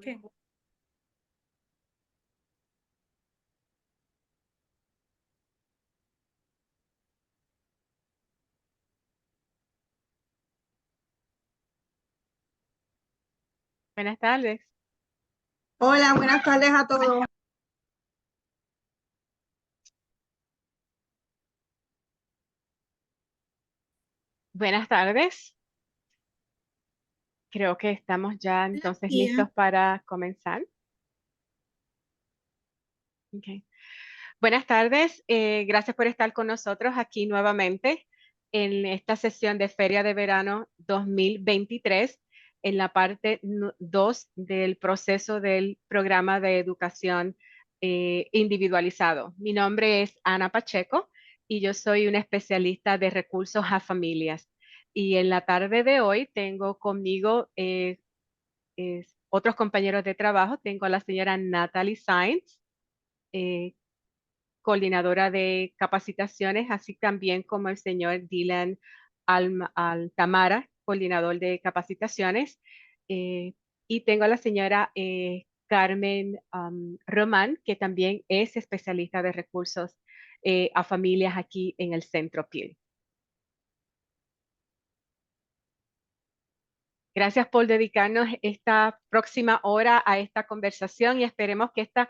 ¿Qué? Buenas tardes. Hola, buenas tardes a todos. Buenas tardes. Creo que estamos ya Buenos entonces días. listos para comenzar. Ok. Buenas tardes. Gracias por estar con nosotros aquí nuevamente en esta sesión de Feria de Verano 2023, en la parte 2 del proceso del programa de educación individualizado. Mi nombre es Ana Pacheco y yo soy una especialista de recursos a familias. Y en la tarde de hoy tengo conmigo otros compañeros de trabajo. Tengo a la señora Natalie Sainz, eh, coordinadora de capacitaciones, así también como el señor Dylan Altamara, coordinador de capacitaciones. eh, y tengo a la señora Carmen Román, que también es especialista de recursos a familias aquí en el Centro PIL. Gracias por dedicarnos esta próxima hora a esta conversación y esperemos que esta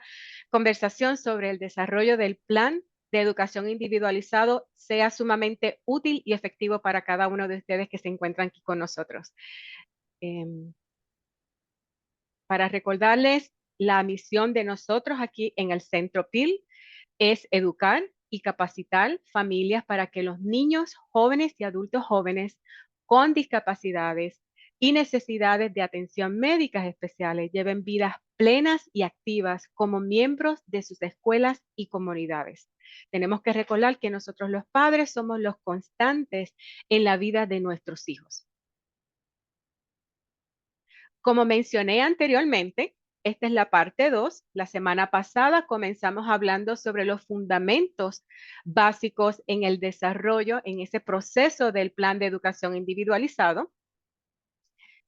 conversación sobre el desarrollo del plan de educación individualizado sea sumamente útil y efectivo para cada uno de ustedes que se encuentran aquí con nosotros. Em, para recordarles, la misión de nosotros aquí en el Centro PIL es educar y capacitar familias para que los niños, jóvenes y adultos jóvenes con discapacidades y necesidades de atención médicas especiales lleven vidas plenas y activas como miembros de sus escuelas y comunidades. Tenemos que recordar que nosotros los padres somos los constantes en la vida de nuestros hijos. Como mencioné anteriormente, esta es la parte 2. La semana pasada comenzamos hablando sobre los fundamentos básicos en el desarrollo, en ese proceso del plan de educación individualizado.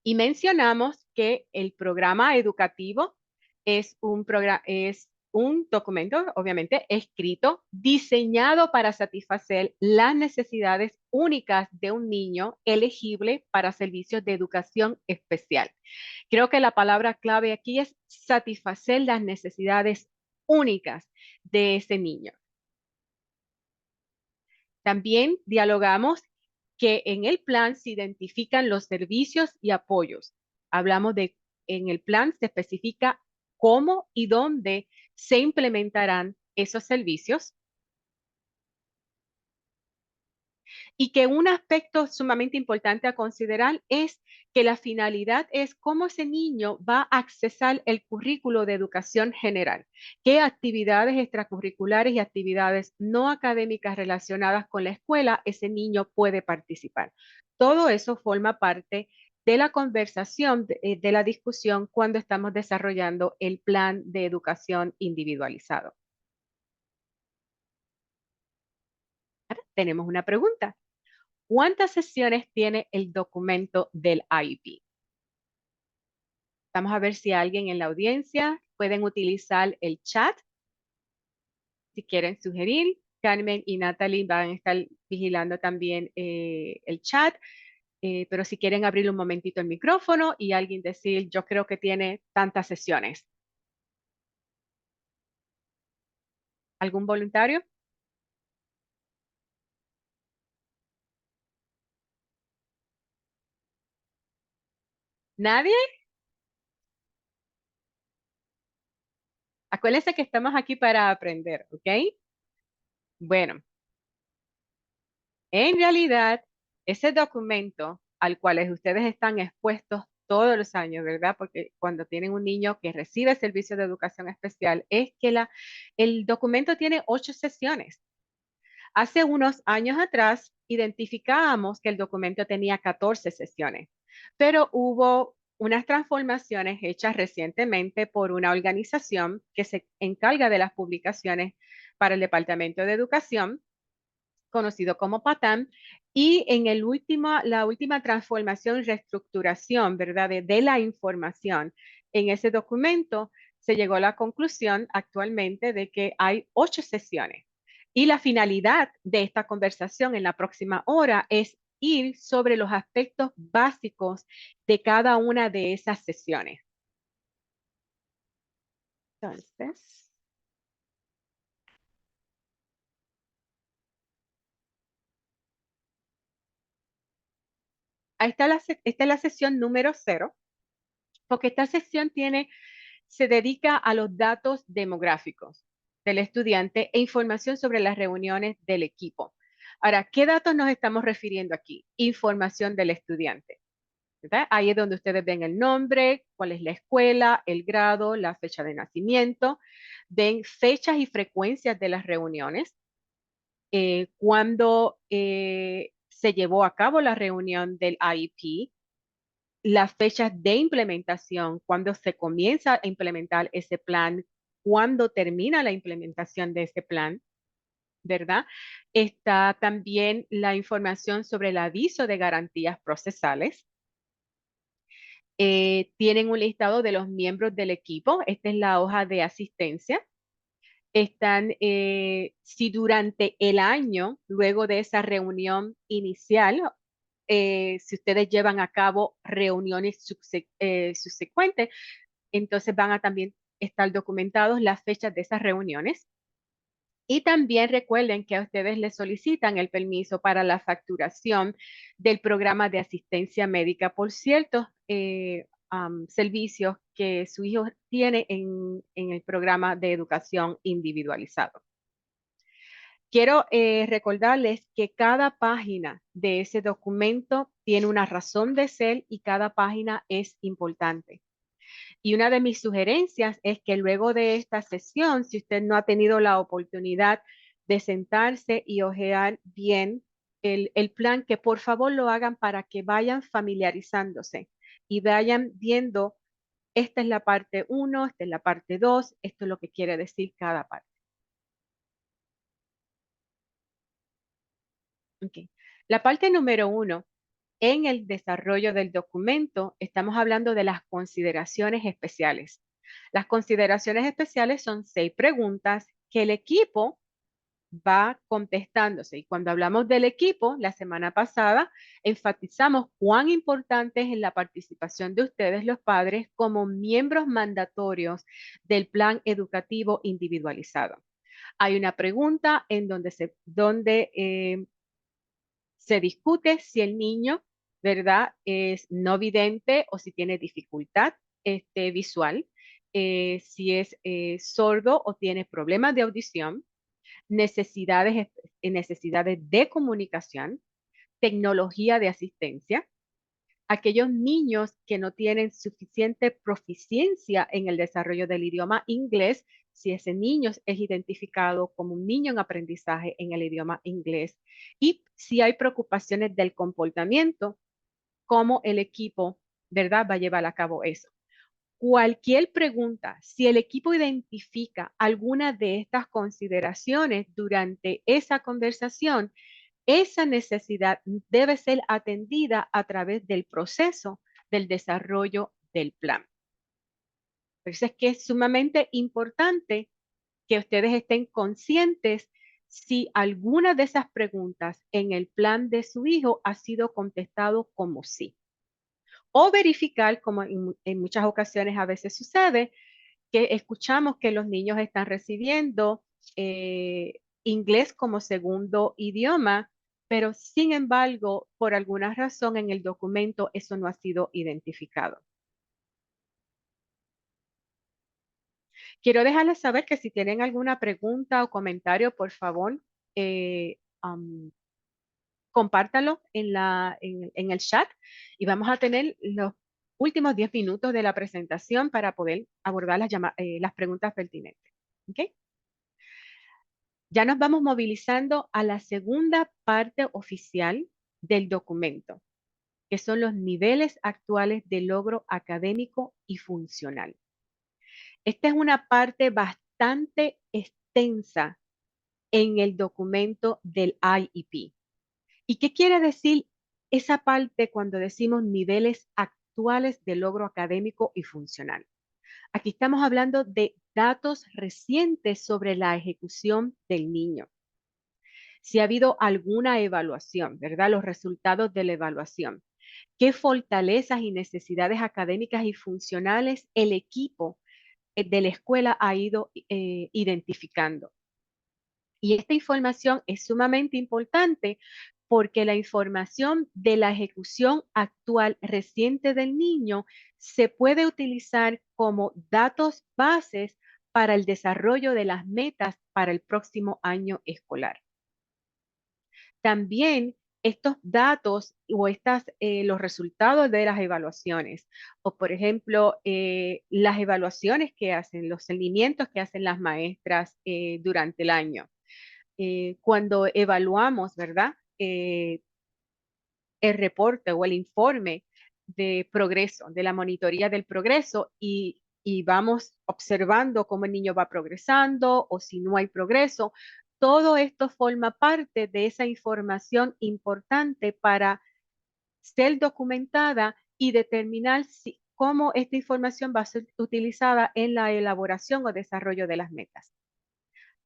Y mencionamos que el programa educativo es un documento, obviamente, escrito, diseñado para satisfacer las necesidades únicas de un niño elegible para servicios de educación especial. Creo que la palabra clave aquí es satisfacer las necesidades únicas de ese niño. También dialogamos que en el plan se identifican los servicios y apoyos. Hablamos de, en el plan se especifica cómo y dónde se implementarán esos servicios y que un aspecto sumamente importante a considerar es que la finalidad es cómo ese niño va a accesar el currículo de educación general, qué actividades extracurriculares y actividades no académicas relacionadas con la escuela ese niño puede participar. Todo eso forma parte de la conversación, de la discusión cuando estamos desarrollando el plan de educación individualizado. Ahora tenemos una pregunta. ¿Cuántas sesiones tiene el documento del IEP? Vamos a ver si alguien en la audiencia pueden utilizar el chat. Si quieren sugerir, Carmen y Natalie van a estar vigilando también el chat. Pero si quieren abrir un momentito el micrófono y alguien decir, yo creo que tiene tantas sesiones. ¿Algún voluntario? ¿Nadie? Acuérdense que estamos aquí para aprender, ¿ok? Bueno, en realidad, ese documento al cual ustedes están expuestos todos los años, ¿verdad? Porque cuando tienen un niño que recibe servicio de educación especial, es que el documento tiene 8 sesiones. Hace unos años atrás, identificábamos que el documento tenía 14 sesiones, pero hubo unas transformaciones hechas recientemente por una organización que se encarga de las publicaciones para el Departamento de Educación, conocido como PATAM, y en la última transformación y reestructuración, ¿verdad? De la información, En ese documento se llegó a la conclusión actualmente de que hay 8 sesiones y la finalidad de esta conversación en la próxima hora es ir sobre los aspectos básicos de cada una de esas sesiones. Entonces, esta es la sesión número 0, porque esta sesión se dedica a los datos demográficos del estudiante e información sobre las reuniones del equipo. Ahora, ¿qué datos nos estamos refiriendo aquí? Información del estudiante, ¿verdad? Ahí es donde ustedes ven el nombre, cuál es la escuela, el grado, la fecha de nacimiento, ven fechas y frecuencias de las reuniones, cuándo se llevó a cabo la reunión del IEP, las fechas de implementación, cuándo se comienza a implementar ese plan, cuándo termina la implementación de ese plan, ¿verdad? Está también la información sobre el aviso de garantías procesales. Tienen un listado de los miembros del equipo. Esta es la hoja de asistencia. Están, si durante el año, luego de esa reunión inicial, si ustedes llevan a cabo reuniones subsecuentes, entonces van a también estar documentados las fechas de esas reuniones. Y también recuerden que a ustedes les solicitan el permiso para la facturación del programa de asistencia médica por ciertos servicios que su hijo tiene en el programa de educación individualizado. Quiero recordarles que cada página de ese documento tiene una razón de ser y cada página es importante. Y una de mis sugerencias es que luego de esta sesión, si usted no ha tenido la oportunidad de sentarse y hojear bien el plan, que por favor lo hagan para que vayan familiarizándose y vayan viendo, esta es la parte 1, esta es la parte 2, esto es lo que quiere decir cada parte. Okay. La parte número 1, en el desarrollo del documento, estamos hablando de las consideraciones especiales. Las consideraciones especiales son 6 preguntas que el equipo va contestándose. Y cuando hablamos del equipo, la semana pasada enfatizamos cuán importante es la participación de ustedes, los padres, como miembros mandatorios del plan educativo individualizado. Hay una pregunta en donde se discute si el niño, ¿verdad?, es no vidente o si tiene dificultad visual, si es sordo o tiene problemas de audición, necesidades de comunicación, tecnología de asistencia, aquellos niños que no tienen suficiente proficiencia en el desarrollo del idioma inglés, si ese niño es identificado como un niño en aprendizaje en el idioma inglés, y si hay preocupaciones del comportamiento, cómo el equipo, ¿verdad?, va a llevar a cabo eso. Cualquier pregunta, si el equipo identifica alguna de estas consideraciones durante esa conversación, esa necesidad debe ser atendida a través del proceso del desarrollo del plan. Por eso es que es sumamente importante que ustedes estén conscientes si alguna de esas preguntas en el plan de su hijo ha sido contestado como sí. O verificar, como en muchas ocasiones a veces sucede, que escuchamos que los niños están recibiendo inglés como segundo idioma, pero sin embargo, por alguna razón en el documento eso no ha sido identificado. Quiero dejarles saber que si tienen alguna pregunta o comentario, por favor, eh, um, compártalo en el chat y vamos a tener los últimos 10 minutos de la presentación para poder abordar las preguntas pertinentes. ¿Okay? Ya nos vamos movilizando a la segunda parte oficial del documento, que son los niveles actuales de logro académico y funcional. Esta es una parte bastante extensa en el documento del IEP. ¿Y qué quiere decir esa parte cuando decimos niveles actuales de logro académico y funcional? Aquí estamos hablando de datos recientes sobre la ejecución del niño. Si ha habido alguna evaluación, ¿verdad? Los resultados de la evaluación. ¿Qué fortalezas y necesidades académicas y funcionales el equipo de la escuela ha ido identificando? Y esta información es sumamente importante porque la información de la ejecución actual reciente del niño se puede utilizar como datos bases para el desarrollo de las metas para el próximo año escolar. También estos datos o los resultados de las evaluaciones, o por ejemplo, las evaluaciones que hacen, los seguimientos que hacen las maestras durante el año. Cuando evaluamos, ¿verdad? El reporte o el informe de progreso, de la monitoría del progreso y vamos observando cómo el niño va progresando o si no hay progreso. Todo esto forma parte de esa información importante para ser documentada y determinar cómo esta información va a ser utilizada en la elaboración o desarrollo de las metas.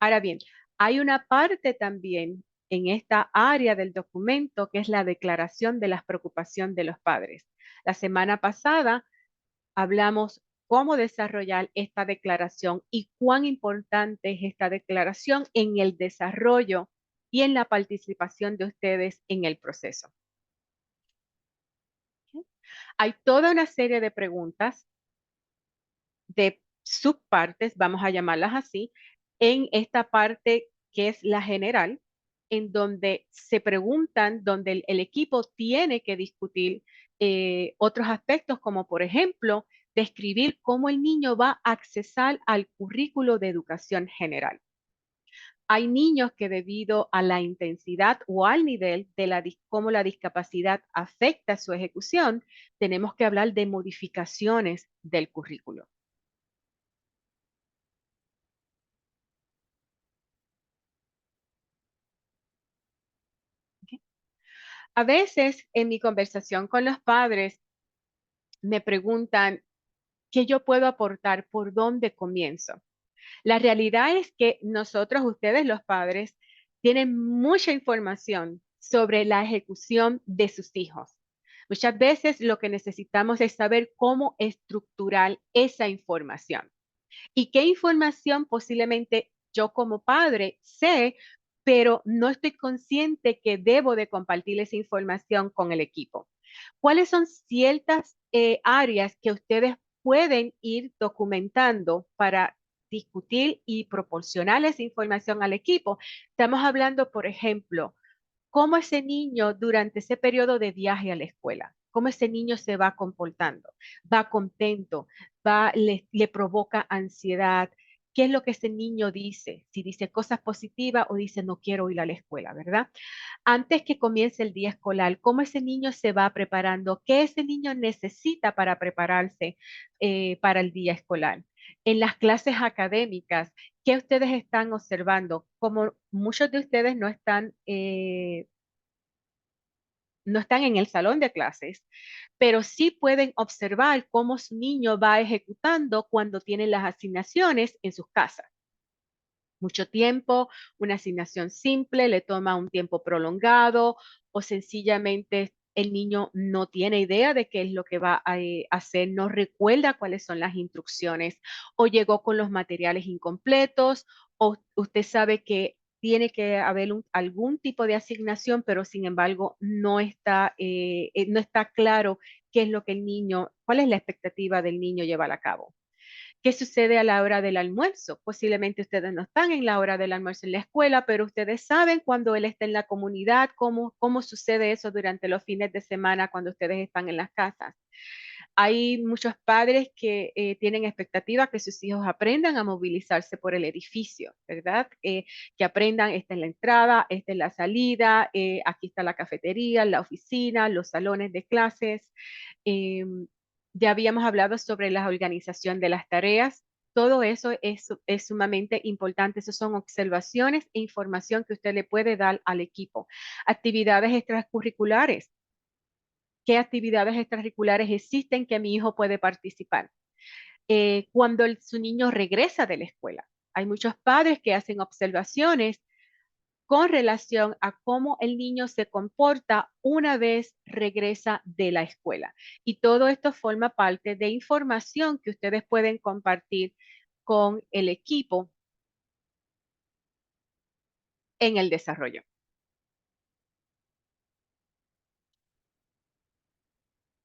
Ahora bien, hay una parte también en esta área del documento que es la declaración de la preocupación de los padres. La semana pasada hablamos cómo desarrollar esta declaración y cuán importante es esta declaración en el desarrollo y en la participación de ustedes en el proceso. Hay toda una serie de preguntas de subpartes, vamos a llamarlas así, en esta parte que es la general, en donde se preguntan, donde el equipo tiene que discutir otros aspectos, como por ejemplo, describir cómo el niño va a accesar al currículo de educación general. Hay niños que debido a la intensidad o al nivel de cómo la discapacidad afecta su ejecución, tenemos que hablar de modificaciones del currículo. A veces en mi conversación con los padres me preguntan qué yo puedo aportar, por dónde comienzo. La realidad es que nosotros, ustedes los padres, tienen mucha información sobre la ejecución de sus hijos. Muchas veces lo que necesitamos es saber cómo estructurar esa información y qué información posiblemente yo como padre sé, pero no estoy consciente que debo de compartir esa información con el equipo. ¿Cuáles son ciertas áreas que ustedes pueden ir documentando para discutir y proporcionar esa información al equipo? Estamos hablando, por ejemplo, cómo ese niño durante ese periodo de viaje a la escuela, cómo ese niño se va comportando, va contento, le provoca ansiedad, qué es lo que ese niño dice, si dice cosas positivas o dice no quiero ir a la escuela, ¿verdad? Antes que comience el día escolar, cómo ese niño se va preparando, qué ese niño necesita para prepararse para el día escolar. En las clases académicas, ¿qué ustedes están observando? Como muchos de ustedes no están en el salón de clases, pero sí pueden observar cómo su niño va ejecutando cuando tiene las asignaciones en sus casas. Mucho tiempo, una asignación simple, le toma un tiempo prolongado o sencillamente el niño no tiene idea de qué es lo que va a hacer, no recuerda cuáles son las instrucciones o llegó con los materiales incompletos o usted sabe que tiene que haber algún tipo de asignación, pero sin embargo no está claro qué es lo que el niño, cuál es la expectativa del niño llevar a cabo. ¿Qué sucede a la hora del almuerzo? Posiblemente ustedes no están en la hora del almuerzo en la escuela, pero ustedes saben cuando él está en la comunidad, cómo sucede eso durante los fines de semana cuando ustedes están en las casas. Hay muchos padres que tienen expectativa que sus hijos aprendan a movilizarse por el edificio, ¿verdad? Que aprendan, esta es la entrada, esta es la salida, aquí está la cafetería, la oficina, los salones de clases. Em, ya habíamos hablado sobre la organización de las tareas. Todo eso es sumamente importante. Esas son observaciones e información que usted le puede dar al equipo. Actividades extracurriculares. ¿Qué actividades extracurriculares existen que mi hijo puede participar? cuando su niño regresa de la escuela. Hay muchos padres que hacen observaciones con relación a cómo el niño se comporta una vez regresa de la escuela. Y todo esto forma parte de información que ustedes pueden compartir con el equipo en el desarrollo.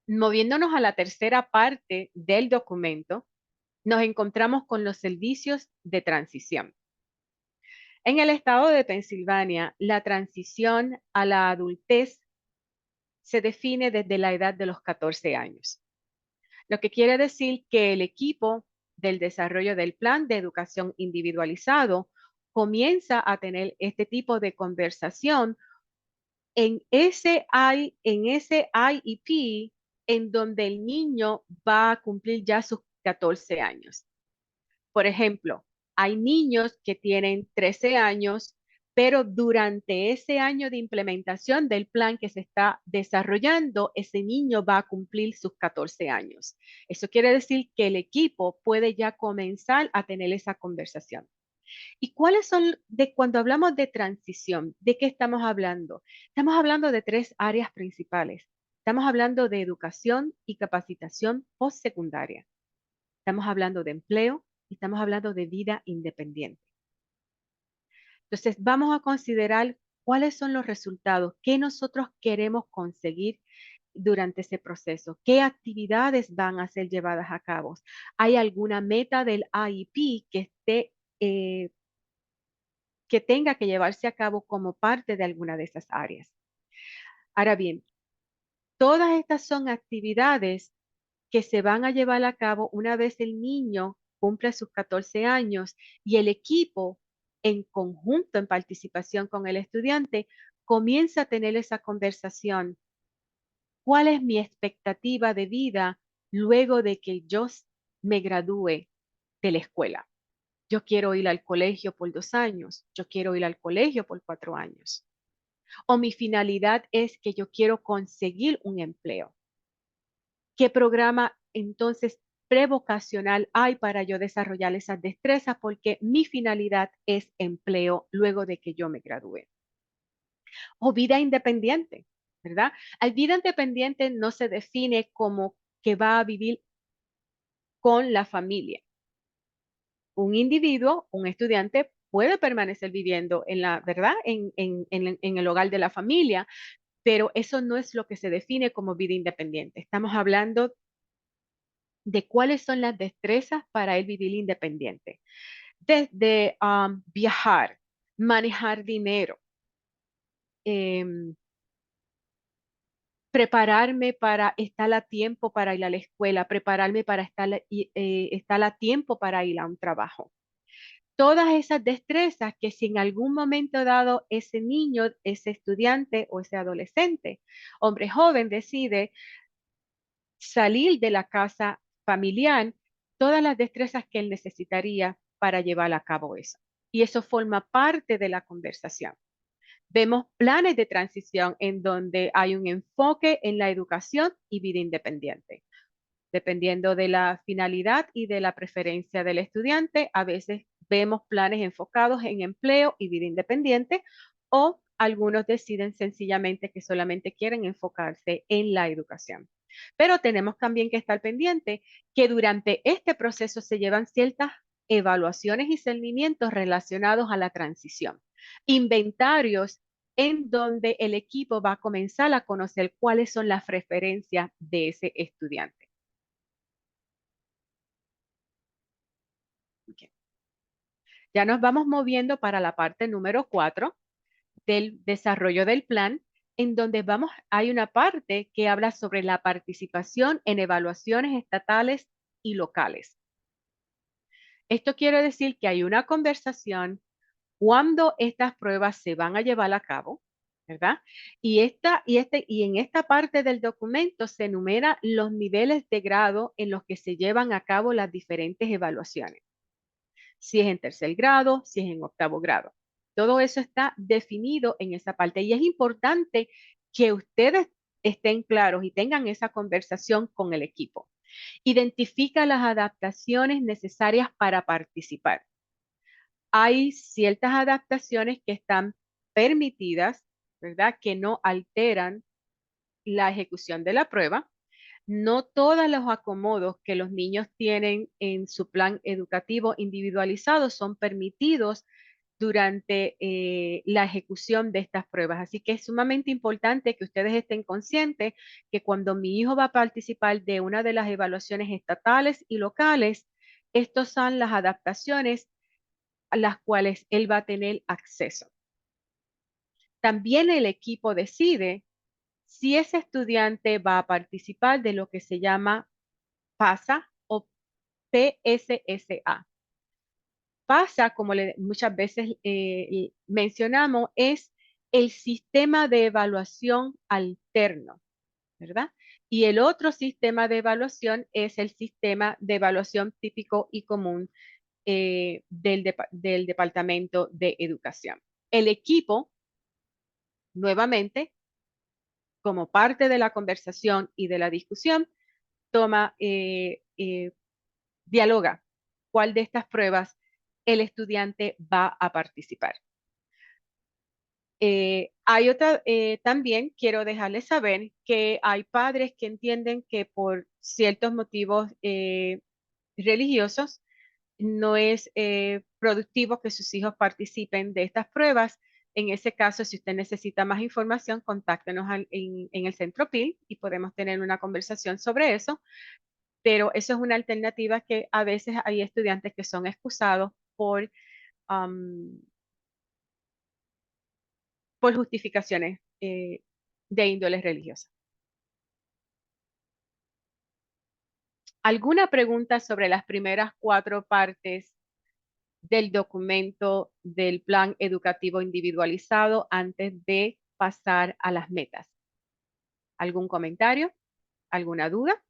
Moviéndonos a la tercera parte del documento, nos encontramos con los servicios de transición. En el estado de Pensilvania, la transición a la adultez se define desde la edad de los 14 años, lo que quiere decir que el equipo del desarrollo del plan de educación individualizado comienza a tener este tipo de conversación en ese IEP en donde el niño va a cumplir ya sus 14 años. Por ejemplo, hay niños que tienen 13 años, pero durante ese año de implementación del plan que se está desarrollando, ese niño va a cumplir sus 14 años. Eso quiere decir que el equipo puede ya comenzar a tener esa conversación. ¿Y cuáles son, cuando hablamos de transición, de qué estamos hablando? Estamos hablando de tres áreas principales. Estamos hablando de educación y capacitación postsecundaria. Estamos hablando de empleo y estamos hablando de vida independiente. Entonces, vamos a considerar cuáles son los resultados, qué nosotros queremos conseguir durante ese proceso, qué actividades van a ser llevadas a cabo. ¿Hay alguna meta del IEP que tenga que llevarse a cabo como parte de alguna de esas áreas? Ahora bien, todas estas son actividades que se van a llevar a cabo una vez el niño cumple sus 14 años y el equipo en conjunto, en participación con el estudiante, comienza a tener esa conversación. ¿Cuál es mi expectativa de vida luego de que yo me gradúe de la escuela? Yo quiero ir al colegio por 2 años, yo quiero ir al colegio por 4 años. O mi finalidad es que yo quiero conseguir un empleo. ¿Qué programa entonces prevocacional hay para yo desarrollar esas destrezas? Porque mi finalidad es empleo luego de que yo me gradúe. O vida independiente, ¿verdad? La vida independiente no se define como que va a vivir con la familia. Un individuo, un estudiante, puede permanecer viviendo en la, ¿verdad? En el hogar de la familia, pero eso no es lo que se define como vida independiente. Estamos hablando de cuáles son las destrezas para él vivir independiente. Desde viajar, manejar dinero, em, prepararme para estar a tiempo para ir a la escuela, prepararme para estar a tiempo para ir a un trabajo. Todas esas destrezas que si en algún momento dado ese niño, ese estudiante o ese adolescente, hombre joven, decide salir de la casa familiar, todas las destrezas que él necesitaría para llevar a cabo eso. Y eso forma parte de la conversación. Vemos planes de transición en donde hay un enfoque en la educación y vida independiente. Dependiendo de la finalidad y de la preferencia del estudiante, a veces vemos planes enfocados en empleo y vida independiente o algunos deciden sencillamente que solamente quieren enfocarse en la educación. Pero tenemos también que estar pendiente que durante este proceso se llevan ciertas evaluaciones y seguimientos relacionados a la transición. Inventarios en donde el equipo va a comenzar a conocer cuáles son las preferencias de ese estudiante. Okay. Ya nos vamos moviendo para la parte número 4 del desarrollo del plan, en donde hay una parte que habla sobre la participación en evaluaciones estatales y locales. Esto quiere decir que hay una conversación cuando estas pruebas se van a llevar a cabo, ¿verdad? Y en esta parte del documento se enumeran los niveles de grado en los que se llevan a cabo las diferentes evaluaciones. Si es en tercer grado, si es en octavo grado. Todo eso está definido en esa parte y es importante que ustedes estén claros y tengan esa conversación con el equipo. Identifica las adaptaciones necesarias para participar. Hay ciertas adaptaciones que están permitidas, ¿verdad? Que no alteran la ejecución de la prueba. No todos los acomodos que los niños tienen en su plan educativo individualizado son permitidos durante la ejecución de estas pruebas. Así que es sumamente importante que ustedes estén conscientes que cuando mi hijo va a participar de una de las evaluaciones estatales y locales, estas son las adaptaciones a las cuales él va a tener acceso. También el equipo decide si ese estudiante va a participar de lo que se llama PASA o PSSA. PASA, como muchas veces mencionamos, es el sistema de evaluación alterno, ¿verdad? Y el otro sistema de evaluación es el sistema de evaluación típico y común del Departamento de Educación. El equipo, nuevamente, como parte de la conversación y de la discusión, dialoga cuál de estas pruebas el estudiante va a participar. También quiero dejarles saber que hay padres que entienden que por ciertos motivos religiosos no es productivo que sus hijos participen de estas pruebas. En ese caso, si usted necesita más información, contáctenos en el Centro PIL y podemos tener una conversación sobre eso. Pero eso es una alternativa que a veces hay estudiantes que son excusados um, por justificaciones de índole religiosa. ¿Alguna pregunta sobre las primeras 4 partes del documento del plan educativo individualizado antes de pasar a las metas? ¿Algún comentario? ¿Alguna duda?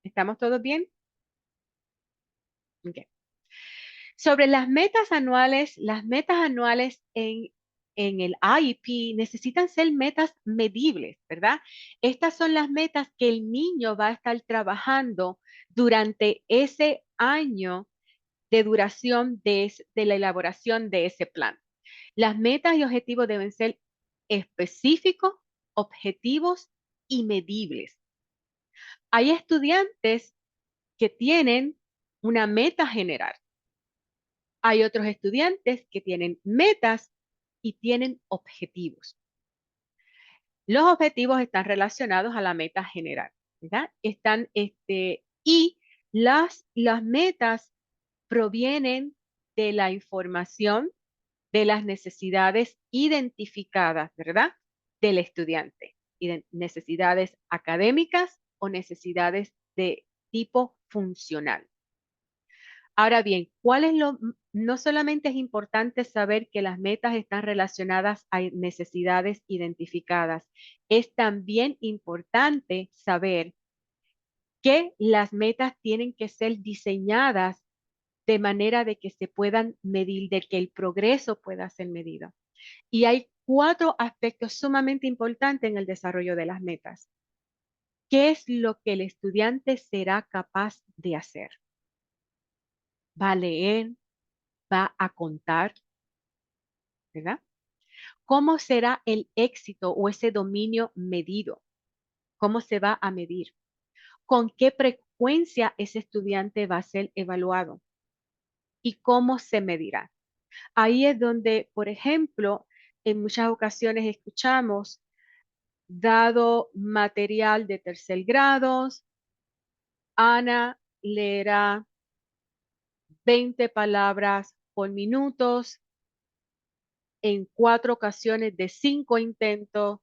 ¿Estamos todos bien? Okay. Sobre las metas anuales en el IEP necesitan ser metas medibles, ¿verdad? Estas son las metas que el niño va a estar trabajando durante ese año de duración de la elaboración de ese plan. Las metas y objetivos deben ser específicos, objetivos y medibles. Hay estudiantes que tienen una meta general. Hay otros estudiantes que tienen metas y tienen objetivos. Los objetivos están relacionados a la meta general, ¿verdad? Y las metas provienen de la información de las necesidades identificadas, ¿verdad? Del estudiante. Necesidades académicas o necesidades de tipo funcional. Ahora bien, no solamente es importante saber que las metas están relacionadas a necesidades identificadas, es también importante saber que las metas tienen que ser diseñadas de manera de que se puedan medir, de que el progreso pueda ser medido. Y hay 4 aspectos sumamente importantes en el desarrollo de las metas. ¿Qué es lo que el estudiante será capaz de hacer? ¿Va a leer? ¿Va a contar? ¿Verdad? ¿Cómo será el éxito o ese dominio medido? ¿Cómo se va a medir? ¿Con qué frecuencia ese estudiante va a ser evaluado? ¿Y cómo se medirá? Ahí es donde, por ejemplo, en muchas ocasiones escuchamos, dado material de tercer grado, Ana leerá 20 palabras por minutos en 4 ocasiones de 5 intentos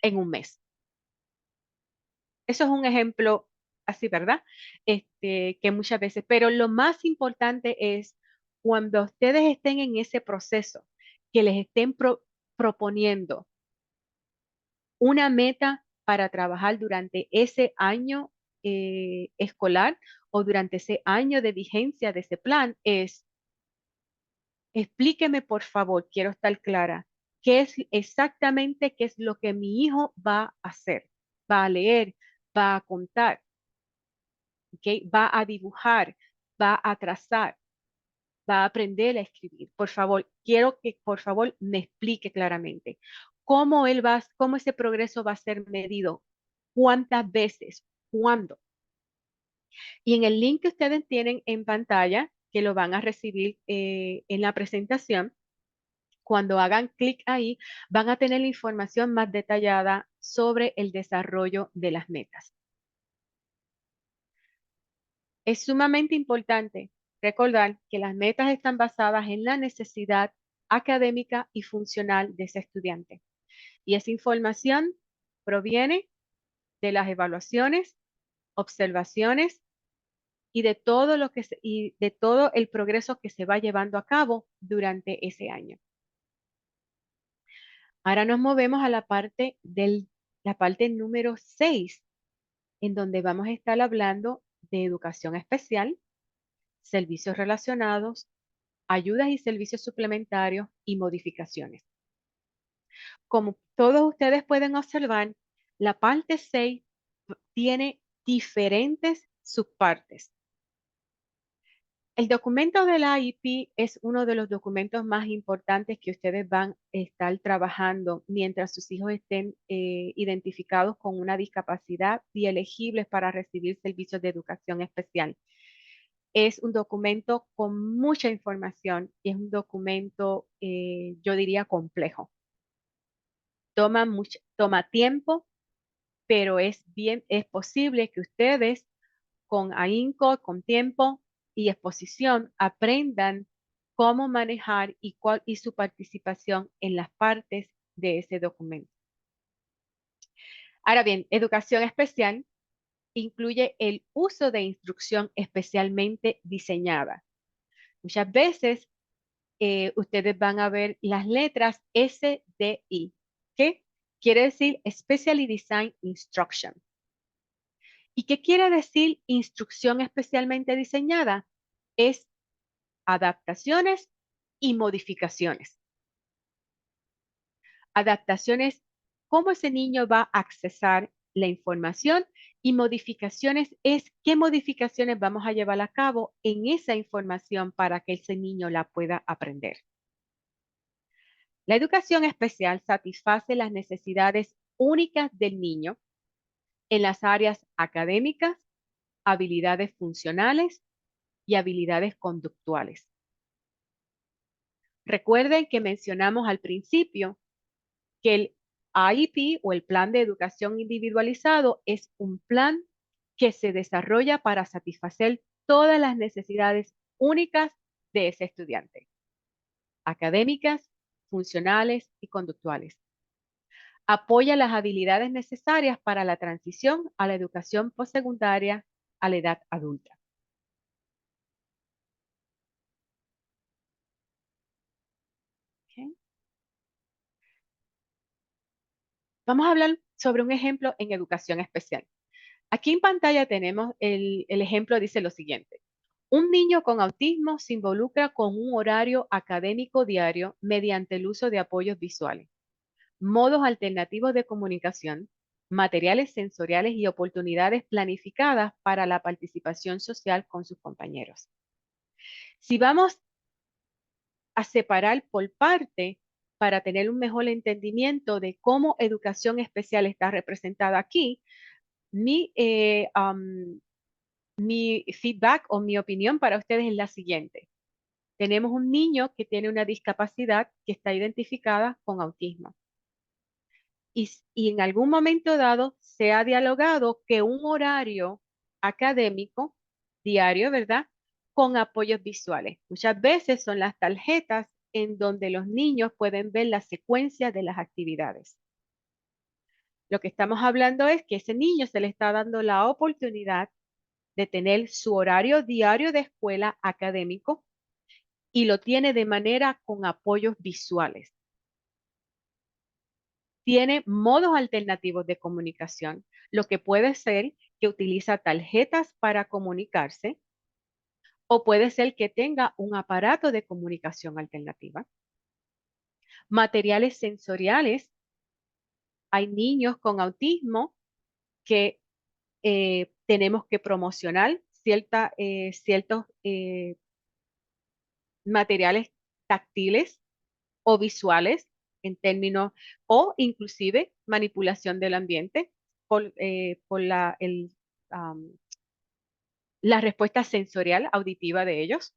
en un mes. Eso es un ejemplo así, ¿verdad? Que muchas veces, pero lo más importante es cuando ustedes estén en ese proceso, que les estén proponiendo una meta para trabajar durante ese año escolar o durante ese año de vigencia de ese plan es, explíqueme por favor, quiero estar clara, qué es exactamente qué es lo que mi hijo va a hacer, va a leer, va a contar, ¿ok? Va a dibujar, va a trazar, va a aprender a escribir. Por favor, quiero que por favor me explique claramente cómo ese progreso va a ser medido, cuántas veces, cuándo. Y en el link que ustedes tienen en pantalla, que lo van a recibir en la presentación, cuando hagan clic ahí, van a tener la información más detallada sobre el desarrollo de las metas. Es sumamente importante recordar que las metas están basadas en la necesidad académica y funcional de ese estudiante. Y esa información proviene de las evaluaciones, observaciones y de todo y de todo el progreso que se va llevando a cabo durante ese año. Ahora nos movemos a la parte número 6, en donde vamos a estar hablando de educación especial, servicios relacionados, ayudas y servicios suplementarios y modificaciones. Como todos ustedes pueden observar, la parte 6 tiene diferentes subpartes. El documento de la IEP es uno de los documentos más importantes que ustedes van a estar trabajando mientras sus hijos estén identificados con una discapacidad y elegibles para recibir servicios de educación especial. Es un documento con mucha información y es un documento, yo diría, complejo. Toma tiempo, pero es posible que ustedes con ahínco, con tiempo y exposición, aprendan cómo manejar y su participación en las partes de ese documento. Ahora bien, educación especial incluye el uso de instrucción especialmente diseñada. Muchas veces ustedes van a ver las letras SDI, que quiere decir Specially Designed Instruction. ¿Y qué quiere decir instrucción especialmente diseñada? Es adaptaciones y modificaciones. Adaptaciones, cómo ese niño va a accesar la información, y modificaciones es qué modificaciones vamos a llevar a cabo en esa información para que ese niño la pueda aprender. La educación especial satisface las necesidades únicas del niño en las áreas académicas, habilidades funcionales y habilidades conductuales. Recuerden que mencionamos al principio que el IEP o el Plan de Educación Individualizado es un plan que se desarrolla para satisfacer todas las necesidades únicas de ese estudiante, académicas, funcionales y conductuales. Apoya las habilidades necesarias para la transición a la educación postsecundaria a la edad adulta. Okay. Vamos a hablar sobre un ejemplo en educación especial. Aquí en pantalla tenemos el ejemplo, dice lo siguiente. Un niño con autismo se involucra con un horario académico diario mediante el uso de apoyos visuales, modos alternativos de comunicación, materiales sensoriales y oportunidades planificadas para la participación social con sus compañeros. Si vamos a separar por parte para tener un mejor entendimiento de cómo educación especial está representada aquí, mi, mi feedback o mi opinión para ustedes es la siguiente. Tenemos un niño que tiene una discapacidad que está identificada con autismo. Y en algún momento dado se ha dialogado que un horario académico diario, ¿verdad? Con apoyos visuales. Muchas veces son las tarjetas en donde los niños pueden ver la secuencia de las actividades. Lo que estamos hablando es que ese niño se le está dando la oportunidad de tener su horario diario de escuela académico y lo tiene de manera con apoyos visuales. Tiene modos alternativos de comunicación, lo que puede ser que utiliza tarjetas para comunicarse o puede ser que tenga un aparato de comunicación alternativa. Materiales sensoriales. Hay niños con autismo que tenemos que promocionar ciertos materiales táctiles o visuales en términos, o inclusive manipulación del ambiente por la respuesta sensorial auditiva de ellos,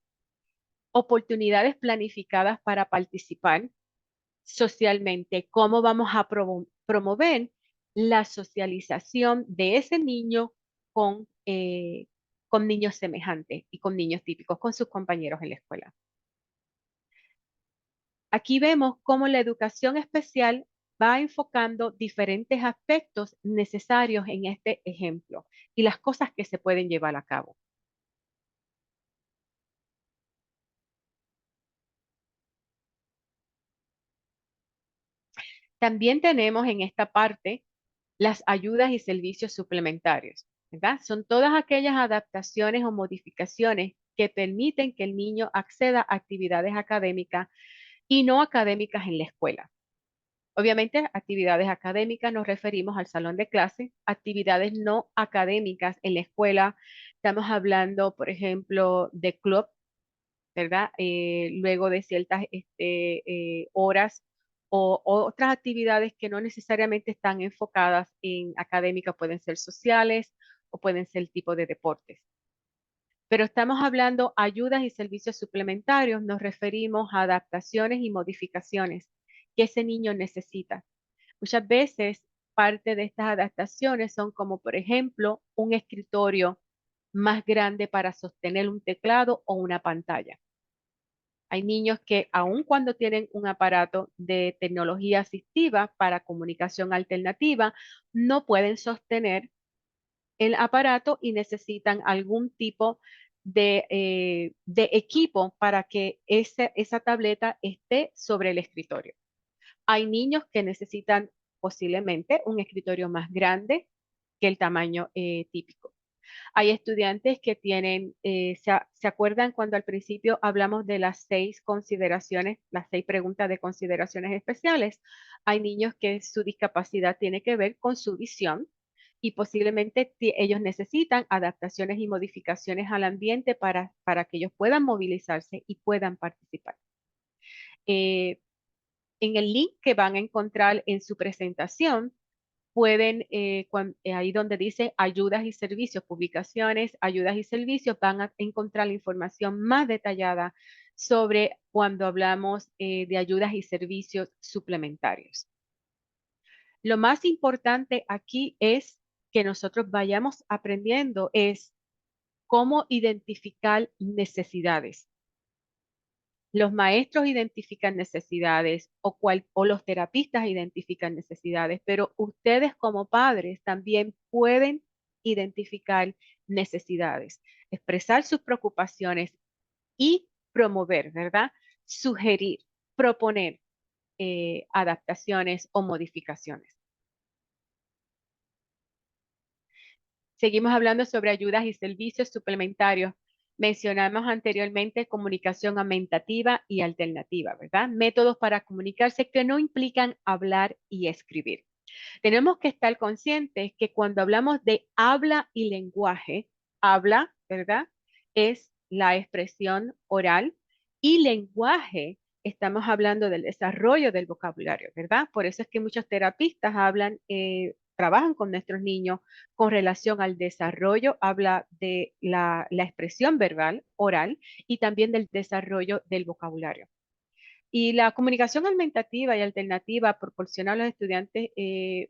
oportunidades planificadas para participar socialmente, cómo vamos a promover la socialización de ese niño con niños semejantes y con niños típicos, con sus compañeros en la escuela. Aquí vemos cómo la educación especial va enfocando diferentes aspectos necesarios en este ejemplo y las cosas que se pueden llevar a cabo. También tenemos en esta parte las ayudas y servicios suplementarios, ¿verdad? Son todas aquellas adaptaciones o modificaciones que permiten que el niño acceda a actividades académicas y no académicas en la escuela. Obviamente, actividades académicas nos referimos al salón de clase, actividades no académicas en la escuela. Estamos hablando, por ejemplo, de club, ¿verdad? Luego de ciertas horas o otras actividades que no necesariamente están enfocadas en académicas, pueden ser sociales o pueden ser tipo de deportes. Pero estamos hablando ayudas y servicios suplementarios, nos referimos a adaptaciones y modificaciones que ese niño necesita. Muchas veces parte de estas adaptaciones son como, por ejemplo, un escritorio más grande para sostener un teclado o una pantalla. Hay niños que aun cuando tienen un aparato de tecnología asistiva para comunicación alternativa, no pueden sostener el aparato y necesitan algún tipo de equipo para que esa tableta esté sobre el escritorio. Hay niños que necesitan posiblemente un escritorio más grande que el tamaño típico. Hay estudiantes que tienen, se acuerdan cuando al principio hablamos de las 6 consideraciones, las 6 preguntas de consideraciones especiales. Hay niños que su discapacidad tiene que ver con su visión y posiblemente ellos necesitan adaptaciones y modificaciones al ambiente para que ellos puedan movilizarse y puedan participar. Eh, en el link que van a encontrar en su presentación, pueden, ahí donde dice ayudas y servicios, publicaciones, ayudas y servicios, van a encontrar la información más detallada sobre cuando hablamos de ayudas y servicios suplementarios. Lo más importante aquí es que nosotros vayamos aprendiendo es cómo identificar necesidades. Los maestros identifican necesidades o los terapistas identifican necesidades, pero ustedes como padres también pueden identificar necesidades, expresar sus preocupaciones y promover, ¿verdad? Sugerir, proponer adaptaciones o modificaciones. Seguimos hablando sobre ayudas y servicios suplementarios. Mencionamos anteriormente comunicación aumentativa y alternativa, ¿verdad? Métodos para comunicarse que no implican hablar y escribir. Tenemos que estar conscientes que cuando hablamos de habla y lenguaje, habla, ¿verdad? Es la expresión oral y lenguaje, estamos hablando del desarrollo del vocabulario, ¿verdad? Por eso es que muchos terapistas trabajan con nuestros niños con relación al desarrollo, habla de la expresión verbal, oral, y también del desarrollo del vocabulario. Y la comunicación aumentativa y alternativa proporciona a los estudiantes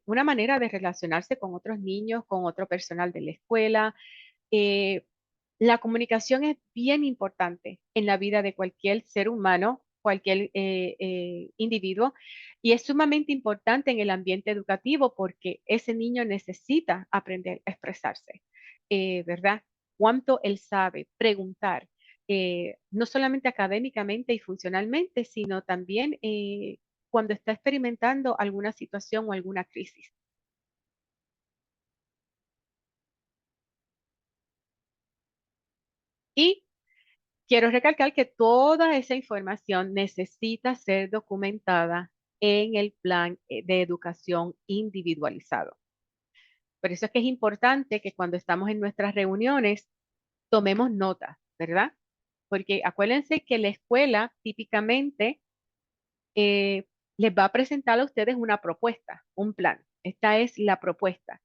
una manera de relacionarse con otros niños, con otro personal de la escuela. Eh, la comunicación es bien importante en la vida de cualquier ser humano, cualquier individuo, y es sumamente importante en el ambiente educativo porque ese niño necesita aprender a expresarse, ¿verdad? Cuánto él sabe, preguntar, no solamente académicamente y funcionalmente, sino también cuando está experimentando alguna situación o alguna crisis. Y quiero recalcar que toda esa información necesita ser documentada en el plan de educación individualizado. Por eso es que es importante que cuando estamos en nuestras reuniones tomemos nota, ¿verdad? Porque acuérdense que la escuela típicamente eh, les va a presentar a ustedes una propuesta, un plan. Esta es la propuesta.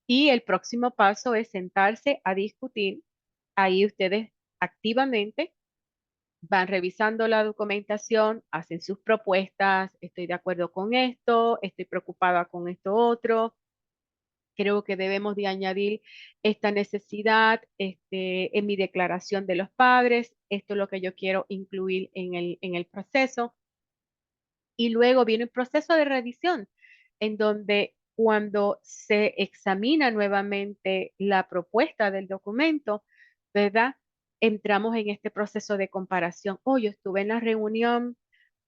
Y el próximo paso es sentarse a discutir. Ahí ustedes activamente van revisando la documentación, hacen sus propuestas, estoy de acuerdo con esto, estoy preocupada con esto otro, creo que debemos de añadir esta necesidad en mi declaración de los padres, esto es lo que yo quiero incluir en el proceso. Y luego viene un proceso de revisión, en donde cuando se examina nuevamente la propuesta del documento, ¿verdad? Entramos en este proceso de comparación. Oh, yo estuve en la reunión,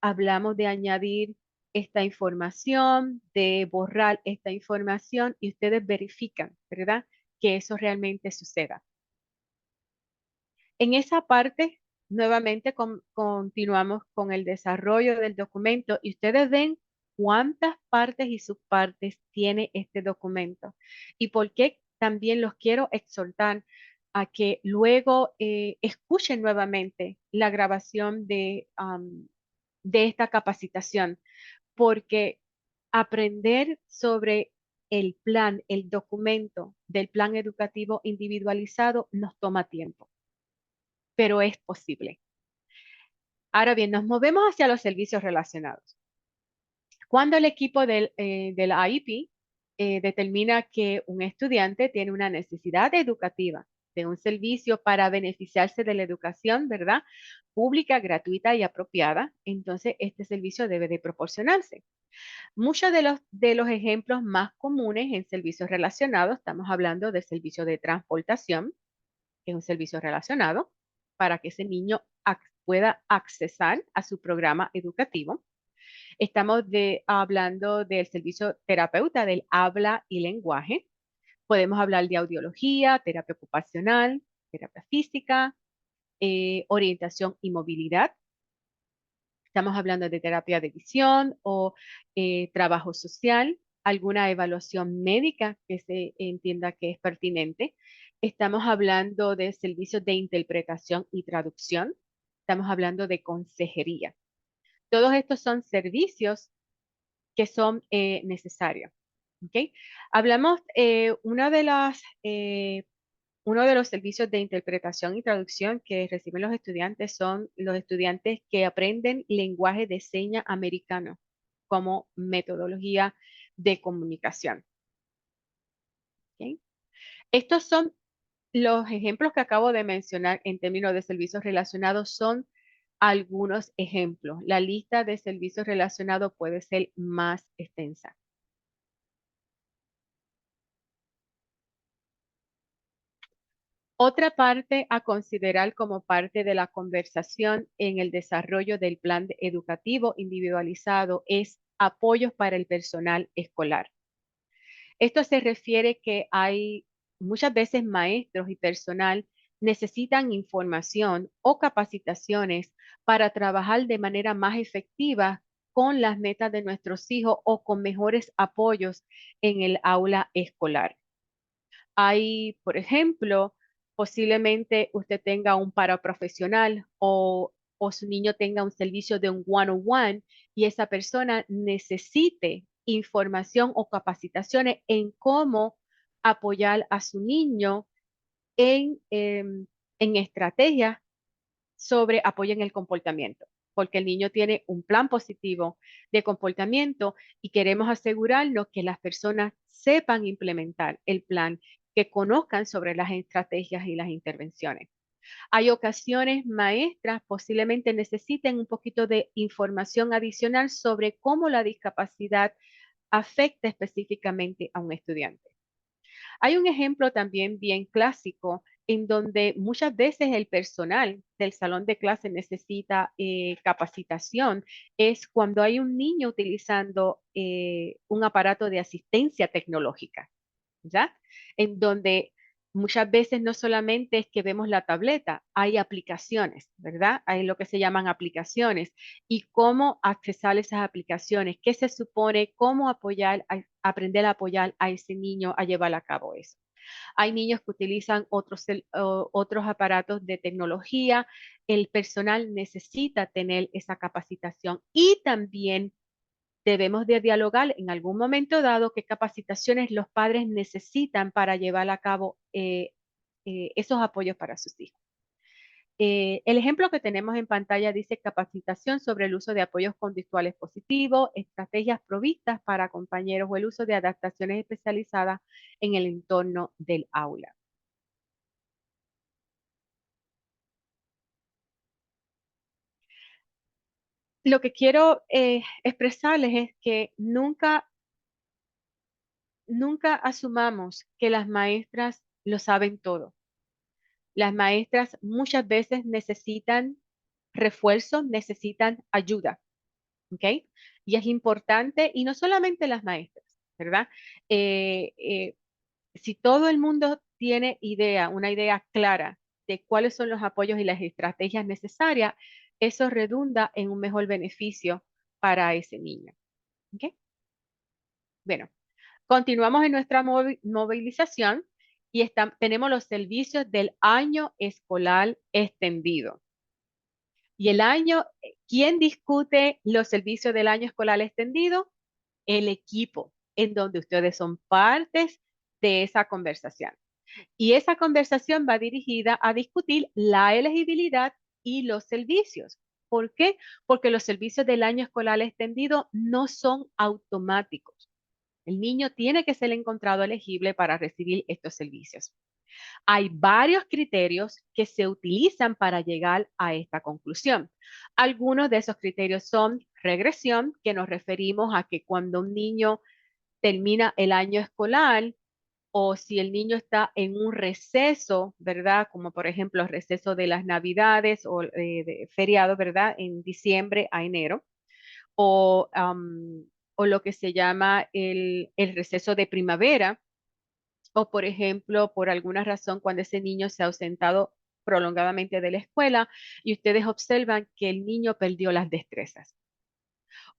hablamos de añadir esta información, de borrar esta información y ustedes verifican, ¿verdad? Que eso realmente suceda. En esa parte, nuevamente continuamos con el desarrollo del documento y ustedes ven cuántas partes y subpartes tiene este documento y por qué también los quiero exhortar a que luego escuchen nuevamente la grabación de esta capacitación, porque aprender sobre el plan, el documento del plan educativo individualizado nos toma tiempo, pero es posible. Ahora bien, nos movemos hacia los servicios relacionados. Cuando el equipo del IEP determina que un estudiante tiene una necesidad educativa de un servicio para beneficiarse de la educación, ¿verdad? Pública, gratuita y apropiada, entonces este servicio debe de proporcionarse. Muchos de los ejemplos más comunes en servicios relacionados, estamos hablando de servicio de transportación, que es un servicio relacionado, para que ese niño pueda accesar a su programa educativo. Estamos hablando del servicio terapeuta del habla y lenguaje. Podemos hablar de audiología, terapia ocupacional, terapia física, orientación y movilidad. Estamos hablando de terapia de visión o trabajo social, alguna evaluación médica que se entienda que es pertinente. Estamos hablando de servicios de interpretación y traducción. Estamos hablando de consejería. Todos estos son servicios que son necesarios. ¿Okay? Hablamos, uno de los servicios de interpretación y traducción que reciben los estudiantes son los estudiantes que aprenden lenguaje de señas americano como metodología de comunicación. ¿Okay? Estos son los ejemplos que acabo de mencionar en términos de servicios relacionados, son algunos ejemplos. La lista de servicios relacionados puede ser más extensa. Otra parte a considerar como parte de la conversación en el desarrollo del plan educativo individualizado es apoyos para el personal escolar. Esto se refiere que hay muchas veces maestros y personal necesitan información o capacitaciones para trabajar de manera más efectiva con las metas de nuestros hijos o con mejores apoyos en el aula escolar. Hay, por ejemplo, posiblemente usted tenga un paraprofesional o su niño tenga un servicio de un one-on-one y esa persona necesite información o capacitaciones en cómo apoyar a su niño en estrategias sobre apoyo en el comportamiento, porque el niño tiene un plan positivo de comportamiento y queremos asegurarnos que las personas sepan implementar el plan, que conozcan sobre las estrategias y las intervenciones. Hay ocasiones maestras posiblemente necesiten un poquito de información adicional sobre cómo la discapacidad afecta específicamente a un estudiante. Hay un ejemplo también bien clásico en donde muchas veces el personal del salón de clase necesita capacitación, es cuando hay un niño utilizando un aparato de asistencia tecnológica, ¿ya? En donde Muchas veces no solamente es que vemos la tableta, hay aplicaciones, ¿verdad? Hay lo que se llaman aplicaciones y cómo accesar esas aplicaciones, qué se supone, cómo apoyar, aprender a apoyar a ese niño a llevar a cabo eso. Hay niños que utilizan otros aparatos de tecnología. El personal necesita tener esa capacitación y también debemos de dialogar en algún momento dado qué capacitaciones los padres necesitan para llevar a cabo esos apoyos para sus hijos. El ejemplo que tenemos en pantalla dice capacitación sobre el uso de apoyos conductuales positivos, estrategias provistas para compañeros o el uso de adaptaciones especializadas en el entorno del aula. Lo que quiero expresarles es que nunca asumamos que las maestras lo saben todo. Las maestras muchas veces necesitan refuerzo, necesitan ayuda, ¿ok? Y es importante, y no solamente las maestras, ¿verdad? Eh, eh, si todo el mundo tiene una idea clara de cuáles son los apoyos y las estrategias necesarias, eso redunda en un mejor beneficio para ese niño, ¿ok? Bueno, continuamos en nuestra movilización y tenemos los servicios del año escolar extendido. Y ¿quién discute los servicios del año escolar extendido? El equipo, en donde ustedes son partes de esa conversación. Y esa conversación va dirigida a discutir la elegibilidad y los servicios. ¿Por qué? Porque los servicios del año escolar extendido no son automáticos. El niño tiene que ser encontrado elegible para recibir estos servicios. Hay varios criterios que se utilizan para llegar a esta conclusión. Algunos de esos criterios son regresión, que nos referimos a que cuando un niño termina el año escolar o si el niño está en un receso, ¿verdad? Como por ejemplo el receso de las Navidades o de feriado, ¿verdad? En diciembre a enero. O, o lo que se llama el receso de primavera, o por ejemplo, por alguna razón, cuando ese niño se ha ausentado prolongadamente de la escuela y ustedes observan que el niño perdió las destrezas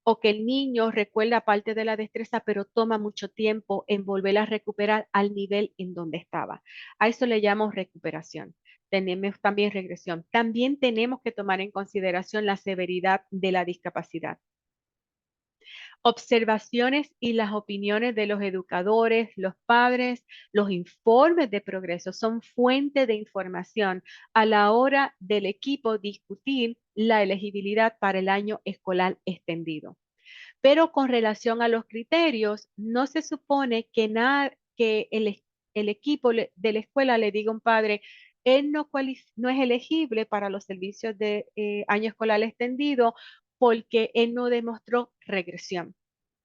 o que el niño recuerda parte de la destreza, pero toma mucho tiempo en volverla a recuperar al nivel en donde estaba. A eso le llamamos recuperación. Tenemos también regresión. También tenemos que tomar en consideración la severidad de la discapacidad. Observaciones y las opiniones de los educadores, los padres, los informes de progreso son fuente de información a la hora del equipo discutir la elegibilidad para el año escolar extendido. Pero con relación a los criterios, no se supone que, el equipo de la escuela le diga a un padre, él no es elegible para los servicios de año escolar extendido porque él no demostró regresión.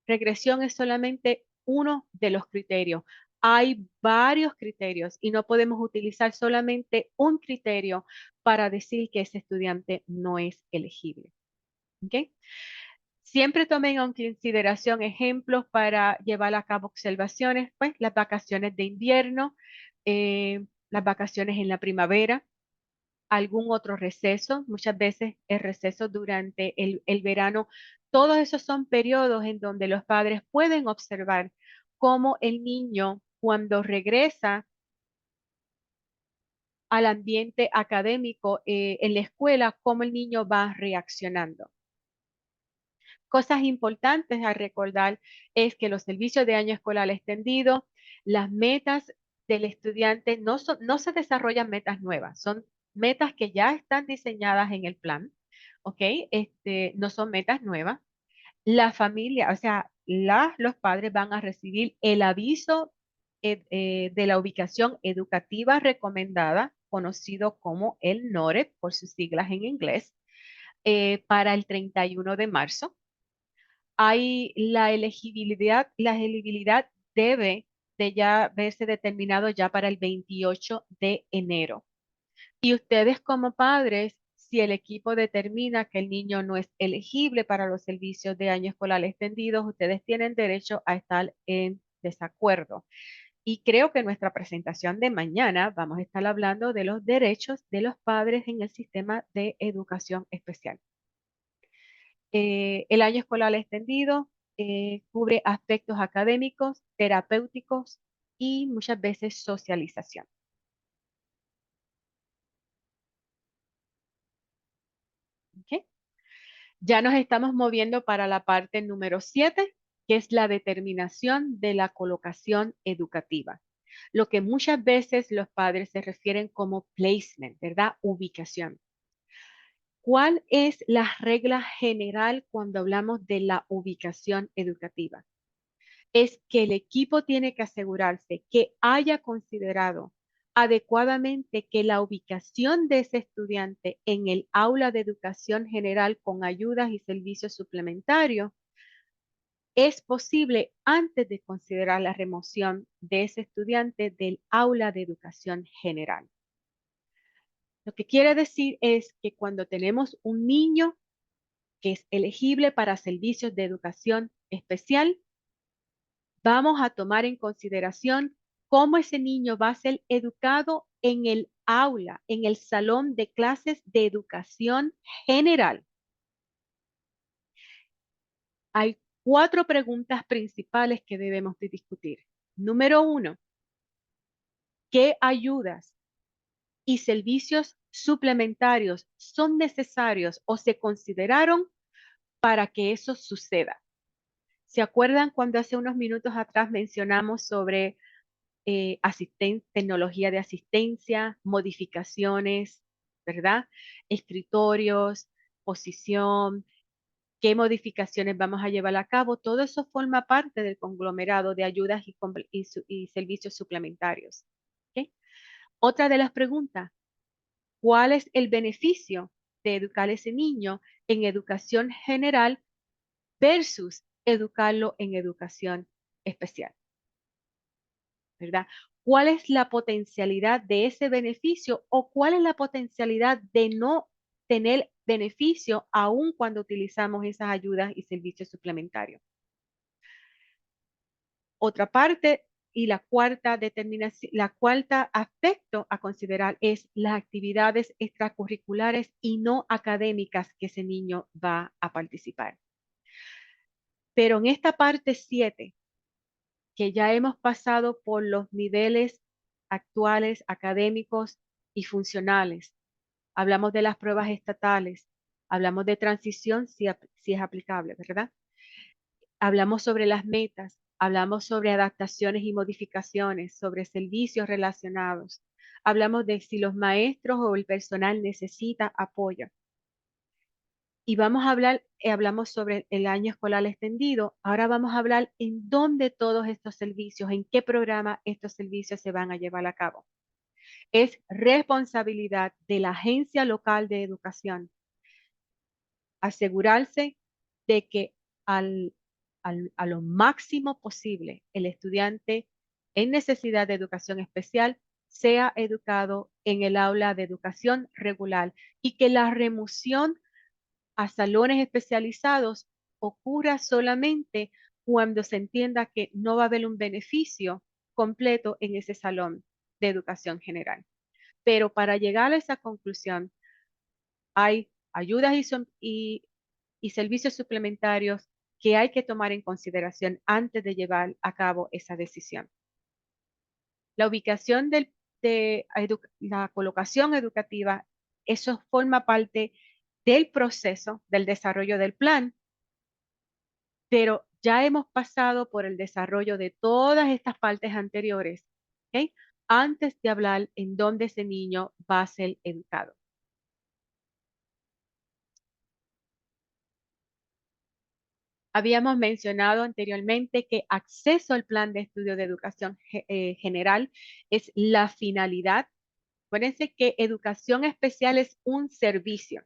Regresión es solamente uno de los criterios. Hay varios criterios y no podemos utilizar solamente un criterio para decir que ese estudiante no es elegible. ¿Okay? Siempre tomen en consideración ejemplos para llevar a cabo observaciones, pues las vacaciones de invierno, las vacaciones en la primavera, algún otro receso, muchas veces el receso durante el verano. Todos esos son periodos en donde los padres pueden observar cómo el niño cuando regresa al ambiente académico en la escuela, cómo el niño va reaccionando. Cosas importantes a recordar es que los servicios de año escolar extendido, las metas del estudiante no se desarrollan metas nuevas, son metas que ya están diseñadas en el plan, ¿ok? No son metas nuevas. La familia, o sea, los padres van a recibir el aviso de la ubicación educativa recomendada, conocido como el NORE por sus siglas en inglés, para el 31 de marzo. Hay la elegibilidad debe de ya verse determinado ya para el 28 de enero. Y ustedes como padres, si el equipo determina que el niño no es elegible para los servicios de año escolar extendidos, ustedes tienen derecho a estar en desacuerdo. Y creo que en nuestra presentación de mañana vamos a estar hablando de los derechos de los padres en el sistema de educación especial. El año escolar extendido cubre aspectos académicos, terapéuticos y muchas veces socialización. ¿Ok? Ya nos estamos moviendo para la parte número 7, que es la determinación de la colocación educativa. Lo que muchas veces los padres se refieren como placement, ¿verdad? Ubicación. ¿Cuál es la regla general cuando hablamos de la ubicación educativa? Es que el equipo tiene que asegurarse que haya considerado adecuadamente que la ubicación de ese estudiante en el aula de educación general con ayudas y servicios suplementarios es posible antes de considerar la remoción de ese estudiante del aula de educación general. Lo que quiere decir es que cuando tenemos un niño que es elegible para servicios de educación especial, vamos a tomar en consideración cómo ese niño va a ser educado en el aula, en el salón de clases de educación general. Hay 4 preguntas principales que debemos de discutir. Número 1, ¿qué ayudas y servicios suplementarios son necesarios o se consideraron para que eso suceda? ¿Se acuerdan cuando hace unos minutos atrás mencionamos sobre tecnología de asistencia, modificaciones, ¿verdad? Escritorios, posición, qué modificaciones vamos a llevar a cabo? Todo eso forma parte del conglomerado de ayudas y servicios suplementarios. ¿Ok? Otra de las preguntas, ¿cuál es el beneficio de educar a ese niño en educación general versus educarlo en educación especial? ¿Verdad? ¿Cuál es la potencialidad de ese beneficio o cuál es la potencialidad de no tener beneficio aún cuando utilizamos esas ayudas y servicios suplementarios? Otra parte y la cuarta determinación, la cuarta aspecto a considerar es las actividades extracurriculares y no académicas que ese niño va a participar. Pero en esta parte 7, que ya hemos pasado por los niveles actuales académicos y funcionales, hablamos de las pruebas estatales, hablamos de transición si es aplicable, ¿verdad? Hablamos sobre las metas, hablamos sobre adaptaciones y modificaciones, sobre servicios relacionados, hablamos de si los maestros o el personal necesita apoyo. Y vamos a hablar, hablamos sobre el año escolar extendido. Ahora vamos a hablar en dónde todos estos servicios, en qué programa estos servicios se van a llevar a cabo. Es responsabilidad de la agencia local de educación asegurarse de que a lo máximo posible el estudiante en necesidad de educación especial sea educado en el aula de educación regular y que la remoción a salones especializados ocurra solamente cuando se entienda que no va a haber un beneficio completo en ese salón de educación general. Pero para llegar a esa conclusión, hay ayudas y servicios suplementarios que hay que tomar en consideración antes de llevar a cabo esa decisión. La ubicación de la colocación educativa, eso forma parte del proceso del desarrollo del plan, pero ya hemos pasado por el desarrollo de todas estas partes anteriores, ¿ok? Antes de hablar en dónde ese niño va a ser educado. Habíamos mencionado anteriormente que acceso al plan de estudio de educación general es la finalidad. Acuérdense que educación especial es un servicio.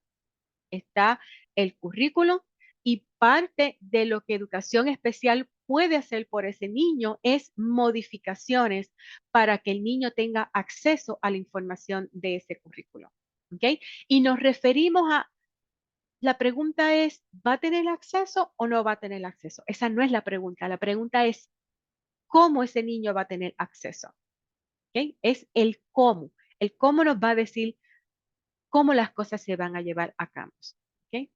Está el currículo y parte de lo que educación especial puede hacer por ese niño es modificaciones para que el niño tenga acceso a la información de ese currículo. ¿Ok? Y nos referimos a la pregunta es, ¿va a tener acceso o no va a tener acceso? Esa no es la pregunta. La pregunta es, cómo ese niño va a tener acceso. ¿Ok? Es el cómo. El cómo nos va a decir cómo las cosas se van a llevar a cabo. ¿Ok?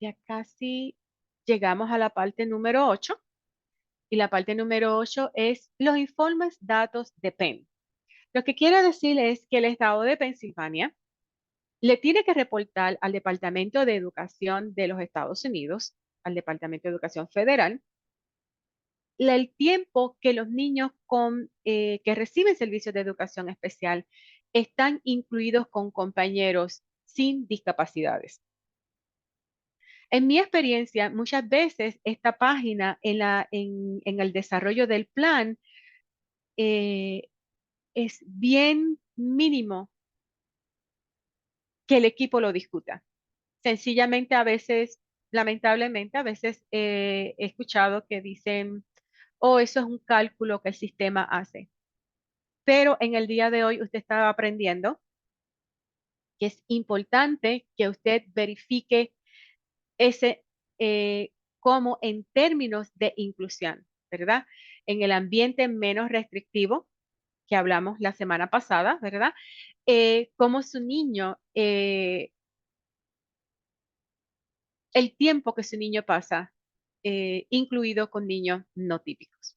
Ya casi llegamos a la parte número 8. Y la parte número 8 es los informes datos de Penn. Lo que quiere decir es que el estado de Pensilvania le tiene que reportar al Departamento de Educación de los Estados Unidos, al Departamento de Educación Federal, el tiempo que los niños que reciben servicios de educación especial están incluidos con compañeros sin discapacidades. En mi experiencia, muchas veces esta página en el desarrollo del plan eh, es bien mínimo que el equipo lo discuta. Sencillamente a veces, lamentablemente, a veces he escuchado que dicen, oh, eso es un cálculo que el sistema hace. Pero en el día de hoy usted está aprendiendo que es importante que usted verifique ese como en términos de inclusión, ¿verdad? En el ambiente menos restrictivo que hablamos la semana pasada, ¿verdad? Cómo su niño, el tiempo que su niño pasa, incluido con niños no típicos.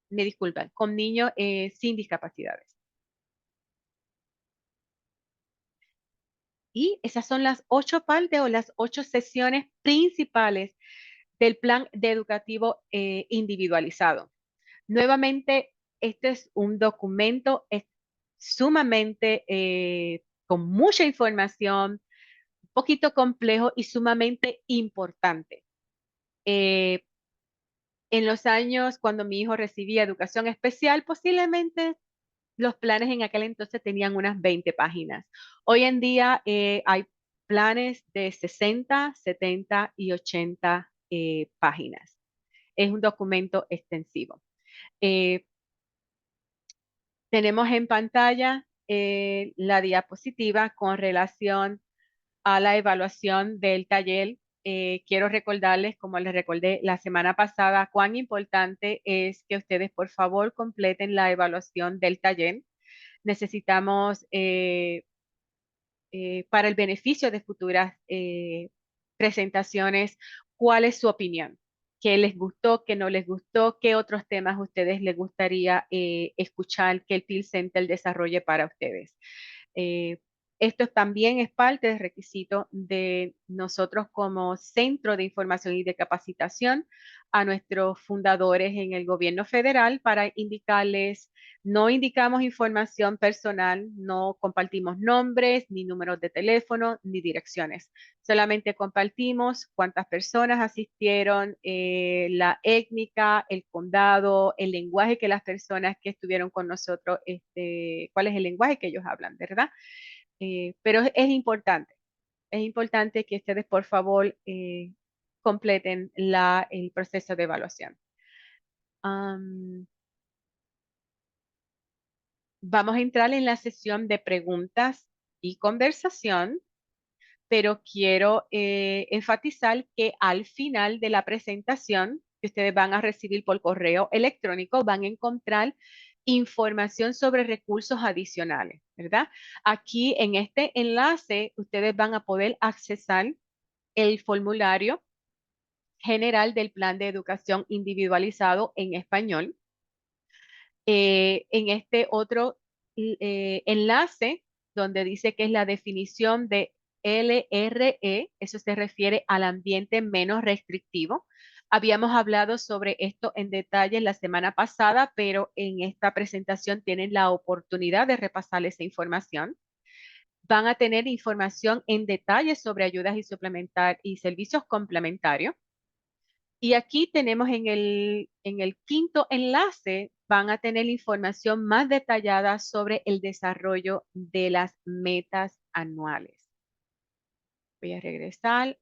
Me disculpan, con niños sin discapacidades. Y esas son las 8 partes o las 8 sesiones principales del plan de educativo individualizado. Nuevamente, este es un documento sumamente con mucha información, un poquito complejo y sumamente importante. En los años cuando mi hijo recibía educación especial, posiblemente los planes en aquel entonces tenían unas 20 páginas. Hoy en día hay planes de 60, 70 y 80 páginas. Es un documento extensivo. Eh, Tenemos en pantalla la diapositiva con relación a la evaluación del taller. Quiero recordarles, como les recordé la semana pasada, cuán importante es que ustedes por favor completen la evaluación del taller. Necesitamos para el beneficio de futuras presentaciones, ¿cuál es su opinión? ¿Qué les gustó, qué no les gustó? ¿Qué otros temas a ustedes les gustaría escuchar que el Field Center desarrolle para ustedes? Eh, Esto también es parte del requisito de nosotros como Centro de Información y de Capacitación a nuestros fundadores en el gobierno federal para indicarles, no indicamos información personal, no compartimos nombres, ni números de teléfono, ni direcciones. Solamente compartimos cuántas personas asistieron, la étnica, el condado, el lenguaje que las personas que estuvieron con nosotros, cuál es el lenguaje que ellos hablan, ¿verdad? Pero es importante que ustedes por favor completen el proceso de evaluación. Am, Vamos a entrar en la sesión de preguntas y conversación, pero quiero enfatizar que al final de la presentación que ustedes van a recibir por correo electrónico, van a encontrar información sobre recursos adicionales, ¿verdad? Aquí en este enlace, ustedes van a poder accesar el formulario general del plan de educación individualizado en español. En este otro enlace donde dice que es la definición de LRE, eso se refiere al ambiente menos restrictivo. Habíamos hablado sobre esto en detalle la semana pasada, pero en esta presentación tienen la oportunidad de repasar esa información. Van a tener información en detalle sobre ayudas y suplementar y servicios complementarios. Y aquí tenemos en el quinto enlace, van a tener información más detallada sobre el desarrollo de las metas anuales. Voy a regresar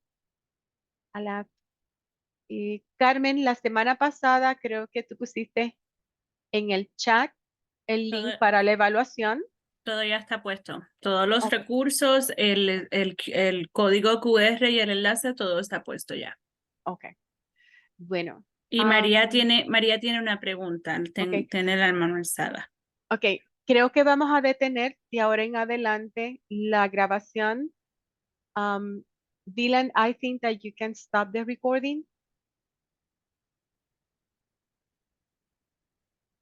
a la... Carmen, la semana pasada creo que tú pusiste en el chat el link Todo, para la evaluación. Todo ya está puesto. Todos los Ok. recursos, el código QR y el enlace, todo está puesto ya. Ok. Bueno. Y María tiene una pregunta. Ok. Tiene la mano alzada. Ok. Creo que vamos a detener de ahora en adelante la grabación. Dylan, I think that you can stop the recording.